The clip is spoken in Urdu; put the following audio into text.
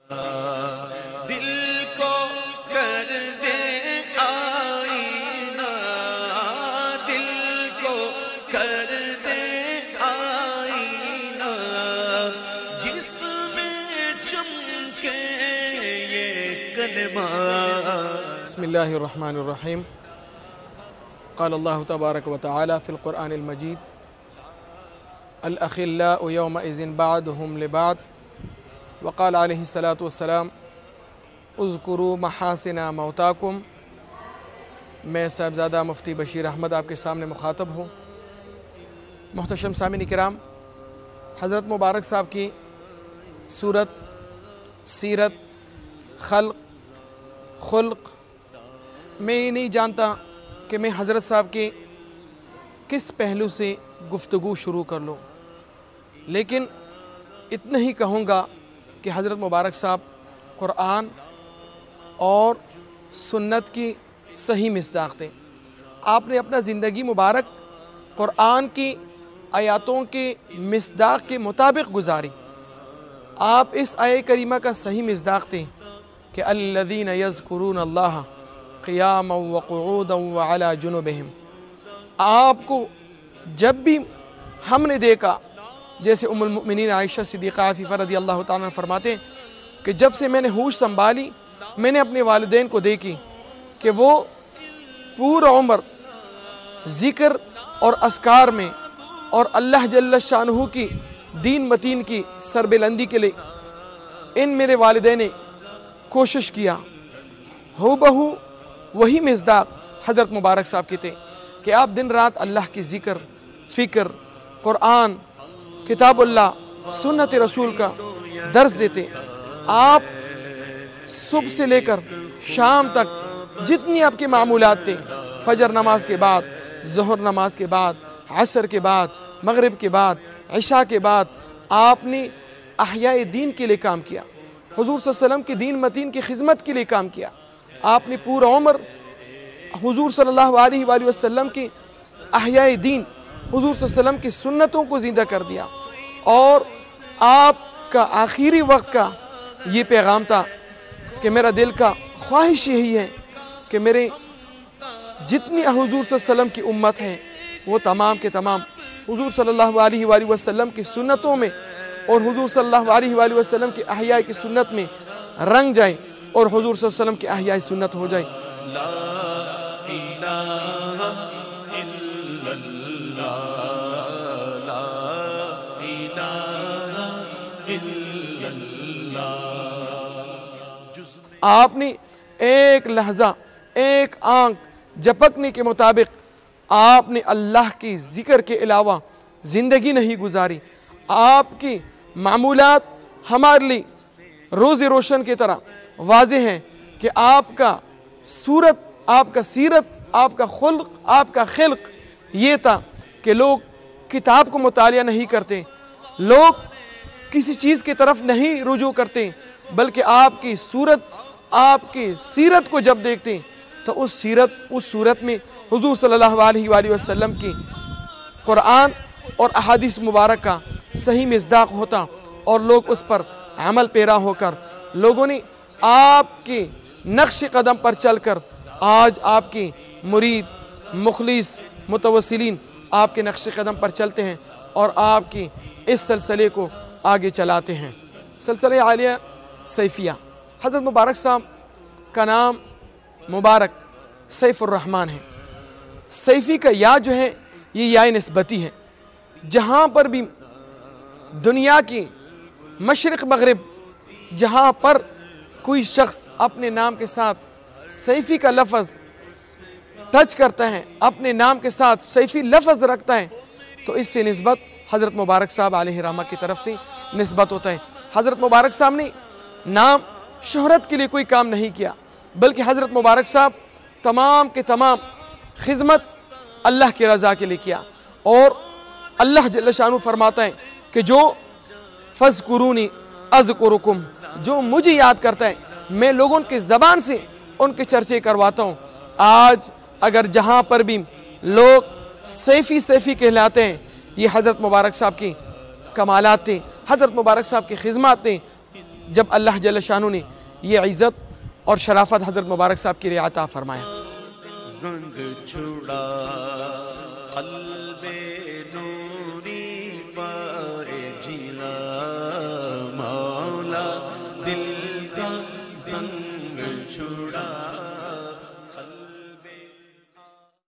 دل کو کر دے آئینہ، دل کو کر دے آئینہ، جس میں چمکے یہ کلمہ۔ بسم اللہ الرحمن الرحیم۔ قال اللہ تبارک و تعالی فی القرآن المجید: الاخلاء یومئذ بعضهم لبعض، وقال علیہ الصلاۃ والسلام: اذکروا محاسن موتاکم۔ میں صاحبزادہ مفتی بشیر احمد آپ کے سامنے مخاطب ہوں۔ محتشم سامعین کرام، حضرت مبارک صاحب کی صورت، سیرت، خلق، خلق، میں یہ نہیں جانتا کہ میں حضرت صاحب کے کس پہلو سے گفتگو شروع کر لوں، لیکن اتنا ہی کہوں گا کہ حضرت مبارک صاحب قرآن اور سنت کی صحیح مصداق تھے۔ آپ نے اپنا زندگی مبارک قرآن کی آیاتوں کے مصداق کے مطابق گزاری۔ آپ اس آیہ کریمہ کا صحیح مصداق تھے کہ الذین یذکرون اللہ قیاما وقعودا وعلی جنوبہم۔ آپ کو جب بھی ہم نے دیکھا، جیسے ام المؤمنین عائشہ صدیقہ عفیفہ رضی اللہ تعالیٰ فرماتے ہیں کہ جب سے میں نے ہوش سنبھالی، میں نے اپنے والدین کو دیکھی کہ وہ پورا عمر ذکر اور اذکار میں اور اللہ جل شانہ کی دین متین کی سربلندی کے لیے ان میرے والدین نے کوشش کیا۔ ہو بہو وہی مصداق حضرت مبارک صاحب کی تھے کہ آپ دن رات اللہ کی ذکر، فکر، قرآن، کتاب اللہ، سنت رسول کا درس دیتے۔ آپ صبح سے لے کر شام تک جتنی آپ کے معمولات تھے، فجر نماز کے بعد، ظہر نماز کے بعد، عصر کے بعد، مغرب کے بعد، عشاء کے بعد، آپ نے احیاء دین کے لیے کام کیا، حضور صلی اللہ علیہ وسلم کی دین متین کی خدمت کے لیے کام کیا۔ آپ نے پورا عمر حضور صلی اللہ علیہ وآلہ وسلم کی احیاء دین، حضور صلی اللہ علیہ وسلم کی سنتوں کو زندہ کر دیا، اور آپ کا آخری وقت کا یہ پیغام تھا کہ میرا دل کا خواہش یہی ہے کہ میرے جتنی حضور صلی اللہ علیہ وسلم کی امت ہیں وہ تمام کے تمام حضور صلی اللہ علیہ وآلہ وسلم کی سنتوں میں اور حضور صلی اللہ علیہ وآلہ وسلم کی احیاء کی سنت میں رنگ جائیں اور حضور صلی اللہ علیہ وسلم کی احیاء سنت ہو جائیں۔ لا الہ الا اللہ، لا الہ الا اللہ۔ آپ نے ایک لحظہ، ایک آنکھ جھپکنے کے مطابق آپ نے اللہ کی ذکر کے علاوہ زندگی نہیں گزاری۔ آپ کی معمولات ہمارے لیے روز روشن کی طرح واضح ہیں کہ آپ کا صورت، آپ کا سیرت، آپ کا خلق، آپ کا خلق یہ تھا کہ لوگ کتاب کو مطالعہ نہیں کرتے، لوگ کسی چیز کی طرف نہیں رجوع کرتے، بلکہ آپ کی صورت، آپ کی سیرت کو جب دیکھتے تو اس صورت میں حضور صلی اللہ علیہ وآلہ وسلم کی قرآن اور احادیث مبارک کا صحیح مصداق ہوتا، اور لوگ اس پر عمل پیرا ہو کر لوگوں نے آپ کے نقش قدم پر چل کر آج آپ کی مرید، مخلص، متوسلین آپ کے نقش قدم پر چلتے ہیں اور آپ کی اس سلسلے کو آگے چلاتے ہیں۔ سلسلہ عالیہ سیفیہ۔ حضرت مبارک صاحب کا نام مبارک سیف الرحمن ہے۔ سیفی کا یا جو ہے یہ یا نسبتی ہے۔ جہاں پر بھی دنیا کی مشرق مغرب جہاں پر کوئی شخص اپنے نام کے ساتھ سیفی کا لفظ ٹچ کرتا ہے، اپنے نام کے ساتھ سیفی لفظ رکھتا ہے، تو اس سے نسبت حضرت مبارک صاحب علیہ رحمہ کی طرف سے نسبت ہوتا ہے۔ حضرت مبارک صاحب نے نام شہرت کے لیے کوئی کام نہیں کیا، بلکہ حضرت مبارک صاحب تمام کے تمام خدمت اللہ کی رضا کے لیے کیا، اور اللہ جل شانہ فرماتا ہے کہ جو فَاذْكُرُونِي أَذْكُرُكُمْ، جو مجھے یاد کرتا ہے میں لوگوں کی زبان سے ان کے چرچے کرواتا ہوں۔ آج اگر جہاں پر بھی لوگ سیفی کہلاتے ہیں، یہ حضرت مبارک صاحب کی کمالات تھے، حضرت مبارک صاحب کی خدمات تھے۔ جب اللہ جل شانہ نے یہ عزت اور شرافت حضرت مبارک صاحب کی رعایت عطا فرمایا۔ زنگ چھڑا قلب نوری پائے جلا، مولا دل کا زنگ چھڑا